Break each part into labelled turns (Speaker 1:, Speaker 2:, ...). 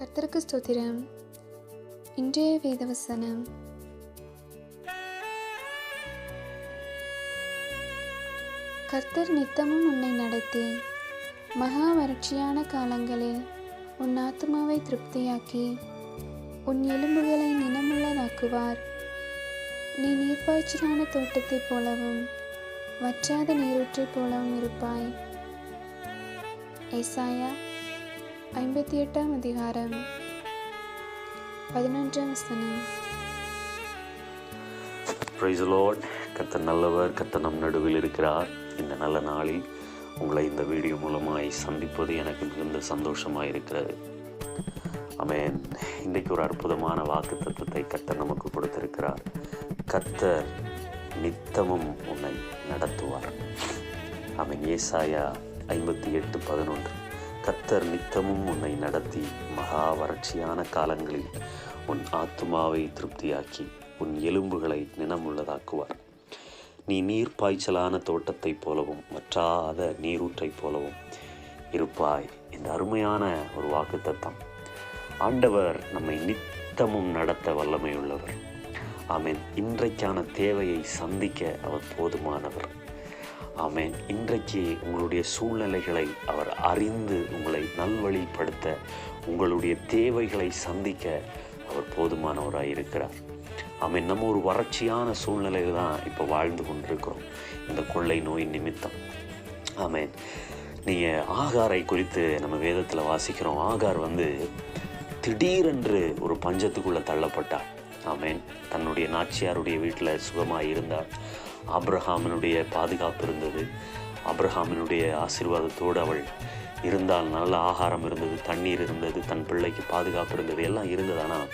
Speaker 1: கர்த்தருக்கு ஸ்தோத்திரம். இன்றைய வேதவசனம், கர்த்தர் நித்தமும் உன்னை நடத்தி மகா வறட்சியான காலங்களில் உன் ஆத்துமாவை திருப்தியாக்கி உன் எலும்புகளை நினமுள்ளதாக்குவார். நீ நீர்ப்பாய்ச்சலான தோட்டத்தைப் போலவும் வற்றாத நீரூற்றைப் போலவும் இருப்பாய். ஏசாயா 58 அதிகாரம் 11
Speaker 2: பிரைஸ் தி லார்ட். கர்த்தர் நல்லவர், கர்த்தர் நம் நடுவில் இருக்கிறார். இந்த நல்ல நாளில் உங்களை இந்த வீடியோ மூலமாய் சந்திப்பது எனக்கு மிகுந்த சந்தோஷமாக இருக்கிறது. ஆமென். இன்றைக்கு ஒரு அற்புதமான வாக்கு தத்துவத்தை கர்த்தர் நமக்கு கொடுத்திருக்கிறார். கர்த்தர் நித்தமும் உன்னை நடத்துவார். ஆமென். ஏசாயா 58:11. கர்த்தர் நித்தமும் உன்னை நடத்தி மகா வறட்சியான காலங்களில் உன் ஆத்துமாவை திருப்தியாக்கி உன் எலும்புகளை நினமுள்ளதாக்குவார். நீ நீர் பாய்ச்சலான தோட்டத்தைப் போலவும் வற்றாத நீரூற்றைப் போலவும் இருப்பாய். இந்த அருமையான ஒரு வாக்குத்தத்தம். ஆண்டவர் நம்மை நித்தமும் நடத்த வல்லமையுள்ளவர். ஆமென். இன்றைக்கான தேவையை சந்திக்க அவர் போதுமானவர். ஆமென். இன்றைக்கு உங்களுடைய சூழ்நிலைகளை அவர் அறிந்து உங்களை நல்வழிப்படுத்த, உங்களுடைய தேவைகளை சந்திக்க அவர் போதுமானவராக இருக்கிறார். ஆமென். நம்ம ஒரு வறட்சியான சூழ்நிலையில் தான் இப்போ வாழ்ந்து கொண்டிருக்கிறோம், இந்த கொள்ளை நோய் நிமித்தம். ஆமென். நீங்கள் ஆகாரை குறித்து நம்ம வேதத்தில் வாசிக்கிறோம். ஆகார் திடீரென்று ஒரு பஞ்சத்துக்குள்ளே தள்ளப்பட்டார். ஆமென். தன்னுடைய நாச்சியாருடைய வீட்டில் சுகமாக இருந்தார். ஆபிரகாமினுடைய பாதுகாப்பு இருந்தது. ஆபிரகாமினுடைய ஆசீர்வாதத்தோடு அவள் இருந்தால் நல்ல ஆகாரம் இருந்தது, தண்ணீர் இருந்தது, தன் பிள்ளைக்கு பாதுகாப்பு இருந்தது, எல்லாம் இருந்தது. ஆனால்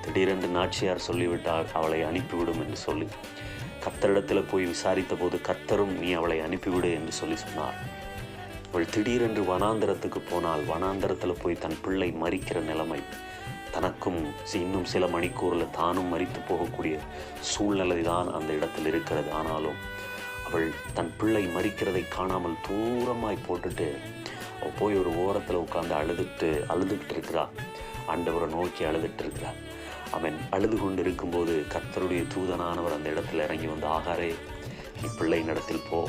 Speaker 2: திடீரென்று நாச்சியார் சொல்லிவிட்டால் அவளை அனுப்பிவிடும் என்று சொல்லி கர்த்தரிடத்தில் போய் விசாரித்த போது கர்த்தரும் நீ அவளை அனுப்பிவிடு என்று சொல்லி சொன்னார். அவள் திடீரென்று வனாந்தரத்துக்கு போனால் வனாந்தரத்தில் போய் தன் பிள்ளை மரிக்கிற நிலைமை, தனக்கும் இன்னும் சில மணிக்கூரில் தானும் மரித்து போகக்கூடிய சூழ்நிலை தான் அந்த இடத்தில் இருக்கிறது. ஆனாலும் அவள் தன் பிள்ளை மரிக்கிறதை காணாமல் தூரமாய் போட்டுட்டு அவள் போய் ஒரு ஓரத்தில் உட்காந்து அழுதுகிட்டு இருக்கிறாள். ஆண்டவரை நோக்கி அழுதுட்டு இருக்கிறாள். அவன் அழுது கொண்டு இருக்கும்போது கர்த்தருடைய தூதனானவர் அந்த இடத்துல இறங்கி வந்து, ஆகாரே நீ பிள்ளை இடத்தில் போ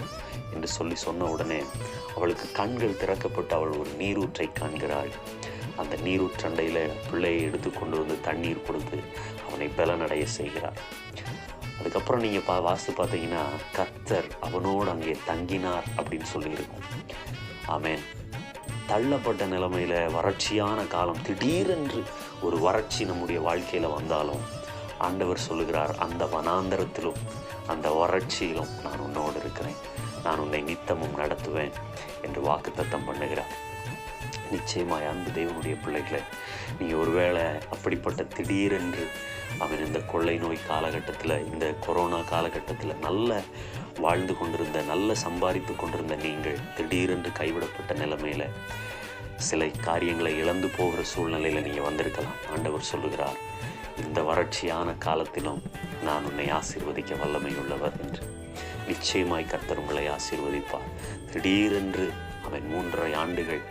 Speaker 2: என்று சொன்ன உடனே அவளுக்கு கண்கள் திறக்கப்பட்டு அவள் ஒரு நீரூற்றை காண்கிறாள். அந்த நீரூற்றண்டையில் பிள்ளையை எடுத்து கொண்டு வந்து தண்ணீர் கொடுத்து அவனை பலனடைய செய்கிறார். அதுக்கப்புறம் நீங்கள் வாசித்து பார்த்தீங்கன்னா கர்த்தர் அவனோடு அங்கே தங்கினார் அப்படின்னு சொல்லியிருக்கும். ஆமென். தள்ளப்பட்ட நிலைமையில் வறட்சியான காலம், திடீரென்று ஒரு வறட்சி நம்முடைய வாழ்க்கையில் வந்தாலும் ஆண்டவர் சொல்லுகிறார், அந்த வனாந்தரத்திலும் அந்த வறட்சியிலும் நான் உன்னோடு இருக்கிறேன், நான் உன்னை நித்தமும் நடத்துவேன் என்று வாக்குத்தத்தம் பண்ணுகிறார். நிச்சயமாய் அன்பு தேவனுடைய பிள்ளைகளை, நீங்கள் ஒருவேளை அப்படிப்பட்ட திடீரென்று அவன் இந்த கொள்ளை நோய் காலகட்டத்தில், இந்த கொரோனா காலகட்டத்தில் நல்ல வாழ்ந்து கொண்டிருந்த, நல்ல சம்பாதித்து கொண்டிருந்த நீங்கள் திடீரென்று கைவிடப்பட்ட நிலைமையில் சில காரியங்களை இழந்து போகிற சூழ்நிலையில் நீங்கள் வந்திருக்கலாம். ஆண்டவர் சொல்லுகிறார், இந்த வறட்சியான காலத்திலும் நான் உன்னை ஆசீர்வதிக்க வல்லமை உள்ளவர் என்று. நிச்சயமாய் கர்த்தர் உங்களை ஆசீர்வதிப்பார். திடீரென்று அவன் 3.5 ஆண்டுகள்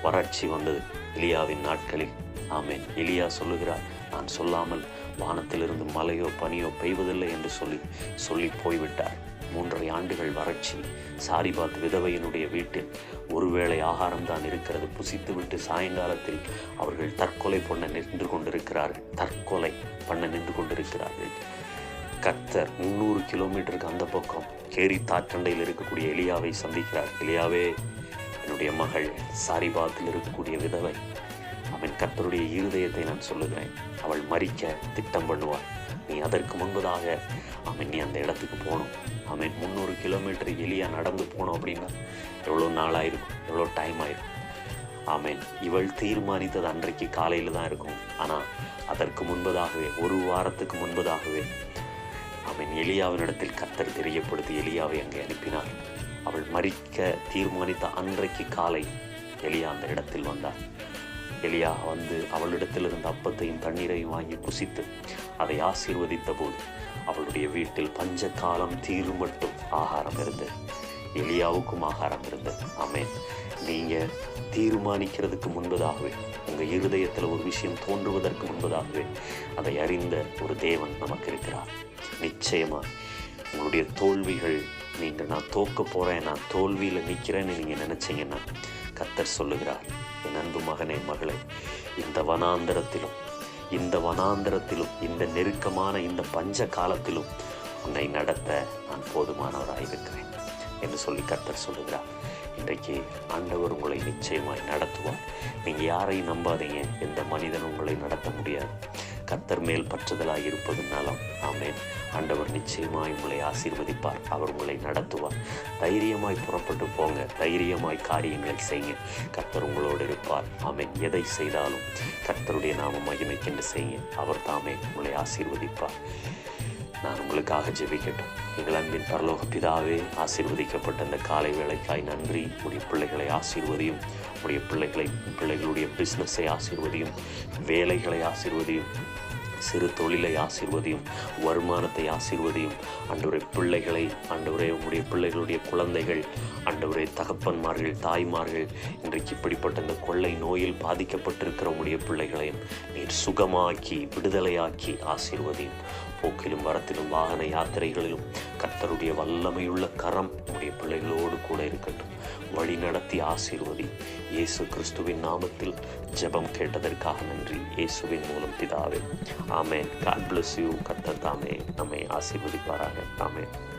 Speaker 2: வறட்சி வந்தது எலியாவின் நாட்களில். ஆமென். எலியா சொல்லுகிறார், நான் சொல்லாமல் வானத்திலிருந்து மழையோ பனியோ பெய்வதில்லை என்று சொல்லி போய்விட்டார். 3.5 ஆண்டுகள் வறட்சி. சாரிபாத் விதவையினுடைய வீட்டில் ஒருவேளை ஆகாரம்தான் இருக்கிறது. புசித்துவிட்டு சாயங்காலத்தில் அவர்கள் தற்கொலை பண்ண நின்று கொண்டிருக்கிறார்கள். கர்த்தர் 300 கிலோமீட்டருக்கு அந்த பக்கம் கேரி தாற்றண்டையில் இருக்கக்கூடிய எலியாவை சந்திக்கிறார். எலியாவே, என்னுடைய மகள் சாரிபாத்தில் இருக்கக்கூடிய விதவை, அவன் கர்த்தருடைய இருதயத்தை நான் சொல்லுகிறேன், அவள் மரிக்க திட்டம் பண்ணுவாள். நீ அதற்கு முன்பதாக நீ அந்த இடத்துக்கு போகணும். 300 கிலோமீட்டர் எலியா நடந்து போனோம் அப்படின்னா எவ்வளோ நாளாயிருக்கும், எவ்வளோ டைம் ஆயிருக்கும். இவள் தீர்மானித்தது அன்றைக்கு காலையில் தான் இருக்கும். ஆனால் அதற்கு முன்பதாகவே, ஒரு வாரத்துக்கு முன்பதாகவே எலியாவினிடத்தில் கர்த்தர் தெரியப்படுத்தி எலியாவை அங்கே அனுப்பினார். அவள் மரிக்க தீர்மானித்த அன்றைக்கு காலை எலியா அந்த இடத்தில் வந்தார். எலியா அவளிடத்தில் இருந்த அப்பத்தையும் தண்ணீரையும் வாங்கி புசித்து அதை ஆசீர்வதித்த போது அவளுடைய வீட்டில் பஞ்ச காலம் தீரும் மட்டும் ஆகாரம் இருந்தது. எலியாவுக்கும் ஆகாரம் இருந்தது. ஆமென். நீங்கள் தீர்மானிக்கிறதுக்கு முன்பதாகவே உங்கள் இருதயத்தில் ஒரு விஷயம் தோன்றுவதற்கு முன்பதாகவே அதை அறிந்த ஒரு தேவன் நமக்கு இருக்கிறார். நிச்சயமாக உங்களுடைய தோல்விகள், நான் தோக்க போகிறேன், நான் தோல்வியில் நிற்கிறேன்னு நீங்கள் நினச்சிங்கன்னா கர்த்தர் சொல்லுகிறார், என் அன்பு மகனே மகளே, இந்த வனாந்தரத்திலும் இந்த நெருக்கமான இந்த பஞ்ச காலத்திலும் உன்னை நடத்த நான் போதுமானவராக இருக்கிறேன் என்று சொல்லி கர்த்தர் சொல்லுகிறார். இன்றைக்கு ஆண்டவர் உங்களை நிச்சயமாய் நடத்துவார். நீங்கள் யாரையும் நம்பாதீங்க. எந்த மனிதனும் உங்களை நடத்த முடியாது. கர்த்தர் மேல் பற்றுதலாக இருப்பது நலம். ஆமென். ஆண்டவர் நிச்சயமாய் உங்களை ஆசீர்வதிப்பார். அவர் உங்களை நடத்துவார். தைரியமாய் புறப்பட்டு போங்க. தைரியமாய் காரியங்கள் செய்யுங்க. கர்த்தர் உங்களோடு இருப்பார். ஆமென். எதை செய்தாலும் கர்த்தருடைய நாம மகிமைக்கென்று செய்யுங்க. அவர் தாமே உங்களை ஆசீர்வதிப்பார். நான் உங்களுக்காக ஜெபிக்கட்டும். எங்கள் அன்பின் பரலோக பிதாவே, ஆசீர்வதிக்கப்பட்ட இந்த காலை வேளைக்காய் நன்றி. உடைய பிள்ளைகளை ஆசீர்வதியும். உடைய பிள்ளைகளுடைய பிஸ்னஸை ஆசீர்வதியும். வேலைகளை ஆசீர்வதியும். சிறு தொழிலை ஆசீர்வதியும். வருமானத்தை ஆசீர்வதியும். ஆண்டவரே, பிள்ளைகளை, ஆண்டவரே, உங்களுடைய பிள்ளைகளுடைய குழந்தைகள், ஆண்டவரே, தகப்பன்மார்கள், தாய்மார்கள், இன்றைக்கு இப்படிப்பட்ட இந்த கொள்ளை நோயில் பாதிக்கப்பட்டிருக்கிற உங்களுடைய பிள்ளைகளையும் நீர் சுகமாக்கி விடுதலையாக்கி ஆசீர்வதியும். போக்கிலும் வரத்திலும் வாகன யாத்திரைகளிலும் கர்த்தருடைய வல்லமையுள்ள கரம் உடைய பிள்ளைகளோடு கூட இருக்கட்டும். வழி நடத்தி ஆசீர்வதி. இயேசு கிறிஸ்துவின் நாமத்தில் ஜெபம் கேட்டதற்காக நன்றி. இயேசுவின் மூலம் பிதாவே. ஆமென். God bless you. கர்த்தர் தாமே நம்மை ஆசீர்வதிப்பாராக. ஆமென்.